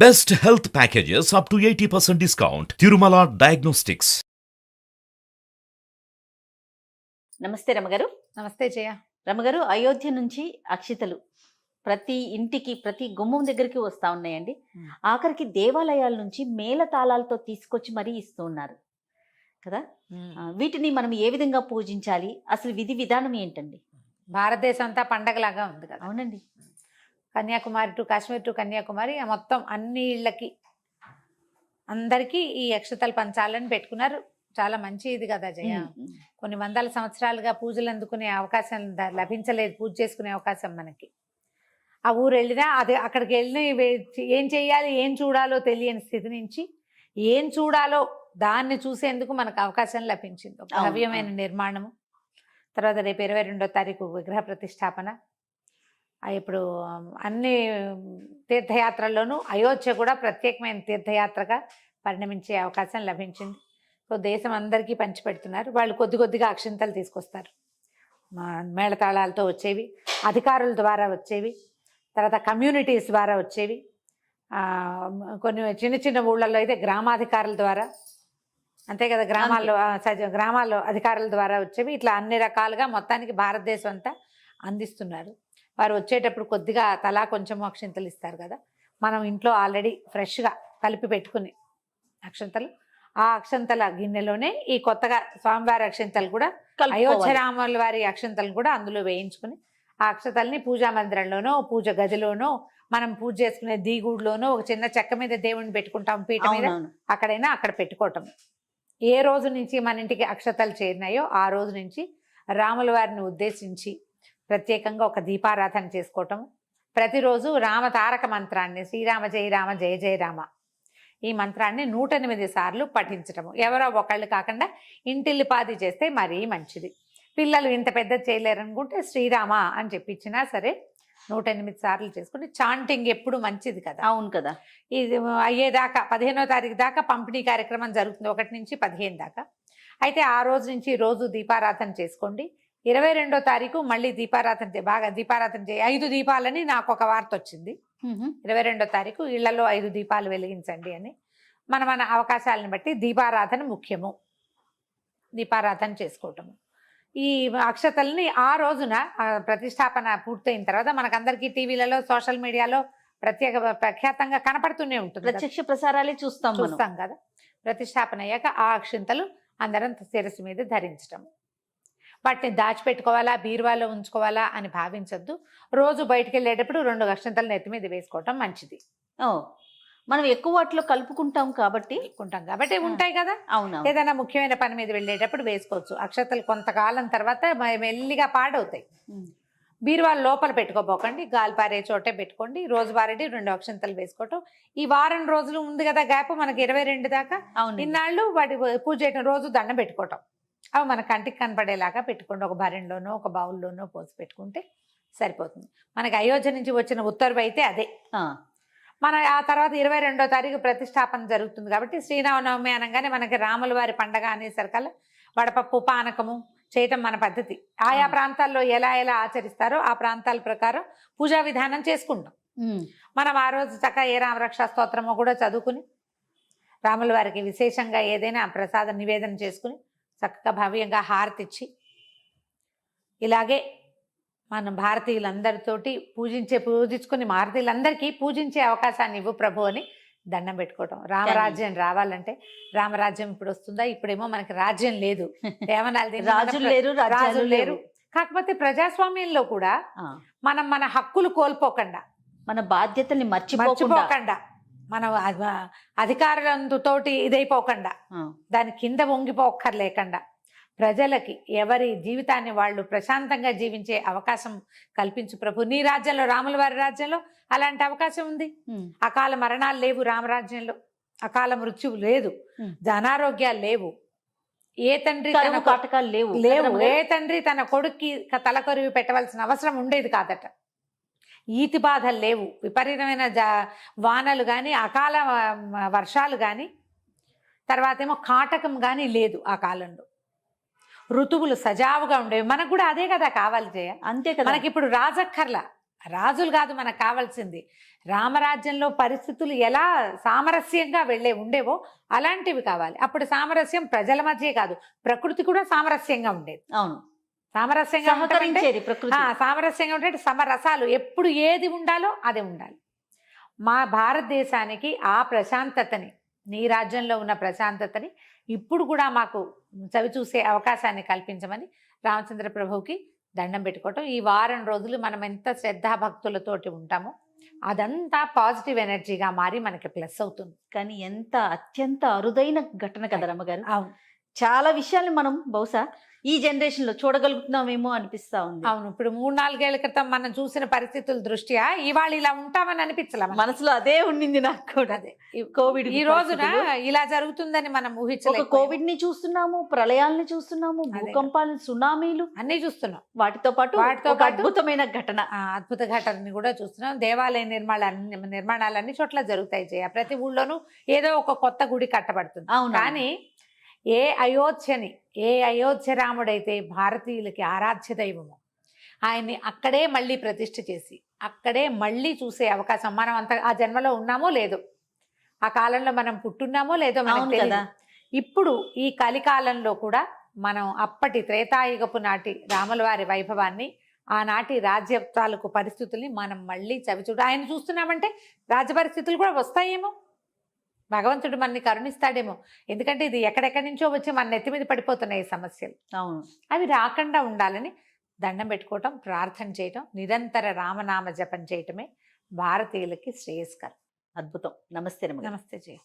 Best health packages up to 80% discount. Tirumala Diagnostics. నమస్తే రమగారు. నమస్తే జయ. రమగారు, అయోధ్య నుంచి అక్షితలు ప్రతి ఇంటికి ప్రతి గుమ్మం దగ్గరికి వస్తూ ఉన్నాయండి. ఆఖరికి దేవాలయాల నుంచి మేళతాళాలతో తీసుకొచ్చి మరీ ఇస్తూ ఉన్నారు కదా. వీటిని మనం ఏ విధంగా పూజించాలి, అసలు విధి విధానం ఏంటండి? భారతదేశం అంతా పండగలాగా ఉంది కదా. అవునండి. కన్యాకుమారి టు కాశ్మీర్ టు కన్యాకుమారి మొత్తం అన్ని ఇళ్ళకి అందరికీ ఈ అక్షతలు పంచాలని పెట్టుకున్నారు. చాలా మంచి ఇది కదా జయ. కొన్ని వందల సంవత్సరాలుగా పూజలు అందుకునే అవకాశం లభించలేదు, పూజ చేసుకునే అవకాశం మనకి. ఆ ఊరు వెళ్ళినా అది అక్కడికి వెళ్ళి ఏం చేయాలి, ఏం చూడాలో తెలియని స్థితి నుంచి ఏం చూడాలో దాన్ని చూసేందుకు మనకు అవకాశం లభించింది. ఒక భవ్యమైన నిర్మాణము. తర్వాత రేపు 22వ తారీఖు విగ్రహ ప్రతిష్టాపన. ఇప్పుడు అన్ని తీర్థయాత్రల్లోనూ అయోధ్య కూడా ప్రత్యేకమైన తీర్థయాత్రగా పరిణమించే అవకాశం లభించింది. సో దేశం అందరికీ పంచిపెడుతున్నారు. వాళ్ళు కొద్ది కొద్దిగా అక్షింతలు తీసుకొస్తారు. మేళతాళాలతో వచ్చేవి, అధికారుల ద్వారా వచ్చేవి, తర్వాత కమ్యూనిటీస్ ద్వారా వచ్చేవి, కొన్ని చిన్న చిన్న ఊళ్ళల్లో అయితే గ్రామాధికారుల ద్వారా, అంతే కదా, గ్రామాల్లో అధికారుల ద్వారా వచ్చేవి. ఇట్లా అన్ని రకాలుగా మొత్తానికి భారతదేశం అంతా అందిస్తున్నారు. వారు వచ్చేటప్పుడు కొద్దిగా తలా కొంచెం అక్షింతలు ఇస్తారు కదా. మనం ఇంట్లో ఆల్రెడీ ఫ్రెష్గా కలిపి పెట్టుకుని అక్షంతలు, ఆ అక్షంతల గిన్నెలోనే ఈ కొత్తగా స్వామివారి అక్షంతలు కూడా, అయోధ్య రాముల వారి అక్షంతలు కూడా అందులో వేయించుకుని ఆ అక్షతల్ని పూజా మందిరంలోనో పూజ గదిలోనో మనం పూజ చేసుకునే దీగుడిలోనో ఒక చిన్న చెక్క మీద దేవుడిని పెట్టుకుంటాం, పీట మీద, అక్కడైనా అక్కడ పెట్టుకోవటం. ఏ రోజు నుంచి మన ఇంటికి అక్షతలు చేరినాయో ఆ రోజు నుంచి రాముల వారిని ఉద్దేశించి ప్రత్యేకంగా ఒక దీపారాధన చేసుకోవటం. ప్రతిరోజు రామ తారక మంత్రాన్ని, శ్రీరామ జయ రామ జయ జయ రామ, ఈ మంత్రాన్ని 108 సార్లు పఠించటము. ఎవరో ఒకళ్ళు కాకుండా ఇంటిల్లిపాది చేస్తే మరీ మంచిది. పిల్లలు ఇంత పెద్ద చేయలేరనుకుంటే శ్రీరామ అని చెప్పించినా సరే 108 సార్లు చేసుకుంటే చాంటింగ్ ఎప్పుడు మంచిది కదా. అవును కదా. ఇది అయ్యేదాకా 15వ తారీఖు దాకా పంపిణీ కార్యక్రమం జరుగుతుంది, 1 నుంచి 15 దాకా. అయితే ఆ రోజు నుంచి రోజు దీపారాధన చేసుకోండి. 22వ తారీఖు మళ్ళీ బాగా దీపారాధన చేయి. 5 దీపాలని నాకు ఒక వార్త వచ్చింది. 22వ తారీఖు ఇళ్లలో 5 దీపాలు వెలిగించండి అని. మన అవకాశాలను బట్టి దీపారాధన ముఖ్యము. దీపారాధన చేసుకోవటము. ఈ అక్షతల్ని ఆ రోజున ప్రతిష్టాపన పూర్తయిన తర్వాత మనకందరికీ టీవీలలో సోషల్ మీడియాలో ప్రఖ్యాతంగా కనపడుతూనే ఉంటుంది. ప్రత్యక్ష ప్రసారాలే చూస్తాం కదా. ప్రతిష్టాపన అయ్యాక ఆ అక్షింతలు అందరం శిరస్సు మీద ధరించటం. వాటిని దాచిపెట్టుకోవాలా, బీరువాలో ఉంచుకోవాలా అని భావించొద్దు. రోజు బయటకు వెళ్ళేటప్పుడు 2 అక్షంతలు నెత్తి మీద వేసుకోవటం మంచిది. మనం ఎక్కువ వాటిలో కలుపుకుంటాం కాబట్టి ఉంటాయి కదా. అవును. ఏదైనా ముఖ్యమైన పని మీద వెళ్ళేటప్పుడు వేసుకోవచ్చు. అక్షతలు కొంతకాలం తర్వాత మెల్లిగా పాడవుతాయి. బీరువాల లోపల పెట్టుకోపోకండి, గాలి పారే చోటే పెట్టుకోండి. రోజు వారెడ్డి 2 అక్షంతలు వేసుకోవటం. ఈ వారం రోజులు ఉంది కదా గ్యాప్ మనకి 22 దాకా. ఇన్నాళ్ళు వాటి పూజ చేయటం, రోజు దండం పెట్టుకోవటం. అవి మన కంటికి కనపడేలాగా పెట్టుకోండి. ఒక భరణిలోనో ఒక బౌల్లోనో పోసి పెట్టుకుంటే సరిపోతుంది. మనకి అయోధ్య నుంచి వచ్చిన ఉత్తర్వు అయితే అదే. మన ఆ తర్వాత 22వ తారీఖు ప్రతిష్టాపన జరుగుతుంది కాబట్టి శ్రీరామనవమి అనగానే మనకి రాముల వారి పండగ అనేసరికల్లా వడపప్పు పానకము చేయటం మన పద్ధతి. ఆయా ప్రాంతాల్లో ఎలా ఆచరిస్తారో ఆ ప్రాంతాల ప్రకారం పూజా విధానం చేసుకుంటాం. మనం ఆ రోజు చక్కగా ఏ రామరక్షా స్తోత్రమో కూడా చదువుకుని రాముల వారికి విశేషంగా ఏదైనా ప్రసాద నివేదన చేసుకుని చక్కగా భవ్యంగా హారతిచ్చి, ఇలాగే మనం భారతీయులందరితోటి పూజించుకుని భారతీయులందరికీ పూజించే అవకాశాన్ని ఇవ్వు ప్రభు అని దండం పెట్టుకోవటం. రామరాజ్యం రావాలంటే, రామరాజ్యం ఇప్పుడు వస్తుందా? ఇప్పుడేమో మనకి రాజ్యం లేదు, రాజులు లేరు. కాకపోతే ప్రజాస్వామ్యంలో కూడా మన హక్కులు కోల్పోకుండా, మన బాధ్యతల్ని మర్చిపోకుండా, మనం అధికారులతోటి ఇదైపోకుండా, దాని కింద వంగిపోక్కర్లేకుండా ప్రజలకి ఎవరి జీవితాన్ని వాళ్ళు ప్రశాంతంగా జీవించే అవకాశం కల్పించు ప్రభు. నీ రాజ్యంలో, రాముల వారి రాజ్యంలో అలాంటి అవకాశం ఉంది. అకాల మరణాలు లేవు రామరాజ్యంలో, అకాల మృత్యువు లేదు, అనారోగ్యాలు లేవు, ఏ తండ్రి కాటకాలు లేవు. ఏ తండ్రి తన కొడుక్కి తలకొరివి పెట్టవలసిన అవసరం ఉండేది కాదట. ఈతి బాధలు లేవు, విపరీతమైన వానలు కానీ, అకాల వర్షాలు కానీ, తర్వాత ఏమో కాటకం కానీ లేదు ఆ కాలంలో. ఋతువులు సజావుగా ఉండేవి. మనకు కూడా అదే కదా కావాలి జయ. అంతే కదా. మనకి ఇప్పుడు రాజక్కర్లా, రాజులు కాదు మనకు కావాల్సింది. రామరాజ్యంలో పరిస్థితులు ఎలా సామరస్యంగా ఉండేవో అలాంటివి కావాలి. అప్పుడు సామరస్యం ప్రజల మధ్య కాదు, ప్రకృతి కూడా సామరస్యంగా ఉండేది. అవును, సామరస్యంగా ఉండటం అంటే సహకరించేది ప్రకృతి. సామరస్యంగా ఉంటే సమరసాలు, ఎప్పుడు ఏది ఉండాలో అదే ఉండాలి. మా భారతదేశానికి ఆ ప్రశాంతతని, నీ రాజ్యంలో ఉన్న ప్రశాంతతని ఇప్పుడు కూడా మాకు చవి చూసే అవకాశాన్ని కల్పించమని రామచంద్ర ప్రభువుకి దండం పెట్టుకోవటం. ఈ వారం రోజులు మనం ఎంత శ్రద్ధాభక్తులతోటి ఉంటామో అదంతా పాజిటివ్ ఎనర్జీగా మారి మనకి ప్లస్ అవుతుంది. కానీ ఎంత అత్యంత అరుదైన ఘటన కదా రమ్మగారు. అవును, చాలా విషయాలు మనం బహుశా ఈ జనరేషన్ లో చూడగలుగుతున్నామేమో అనిపిస్తా ఉంది. అవును. ఇప్పుడు 3-4 ఏళ్ల క్రితం మనం చూసిన పరిస్థితుల దృష్ట్యా ఇవాళ ఇలా ఉంటామని అనిపించలే. మనసులో అదే ఉండింది నాకు కూడా. అదే కోవిడ్ ఈ రోజున ఇలా జరుగుతుందని మనం ఊహించలేదు. కోవిడ్ ని చూస్తున్నాము, ప్రళయాల్ని చూస్తున్నాము, భూకంపాలను, సునామీలు అన్ని చూస్తున్నాం. వాటితో పాటు ఒక అద్భుతమైన ఘటన, అద్భుత ఘటనని కూడా చూస్తున్నాం. దేవాలయ నిర్మాణాలు అన్ని చోట్ల జరుగుతాయి జయ. ప్రతి ఊళ్ళోనూ ఏదో ఒక కొత్త గుడి కట్టబడుతుంది. అవును. కానీ ఏ అయోధ్య రాముడైతే భారతీయులకి ఆరాధ్య దైవము, ఆయన్ని అక్కడే మళ్ళీ ప్రతిష్ఠ చేసి అక్కడే మళ్ళీ చూసే అవకాశం, మనం అంత ఆ జన్మలో ఉన్నామో లేదో, ఆ కాలంలో మనం పుట్టున్నామో లేదో మనకు తెలియదు. ఇప్పుడు ఈ కలికాలంలో కూడా మనం అప్పటి త్రేతాయుగపు నాటి రాముల వారి వైభవాన్ని, ఆనాటి రాజ్య తాలూకు పరిస్థితుల్ని మనం మళ్ళీ చవిచూడ ఆయన చూస్తున్నామంటే రాజ్య పరిస్థితులు కూడా వస్తాయేమో, భగవంతుడు మనని కరుణిస్తాడేమో. ఎందుకంటే ఇది ఎక్కడెక్కడి నుంచో వచ్చి మన నెత్తి మీద పడిపోతున్నాయి సమస్యలు. అవును, అవి రాకుండా ఉండాలని దండం పెట్టుకోవటం, ప్రార్థన చేయటం, నిరంతర రామనామ జపం చేయటమే భారతీయులకి శ్రేయస్కరం. అద్భుతం. నమస్తే. నమస్తే జయ.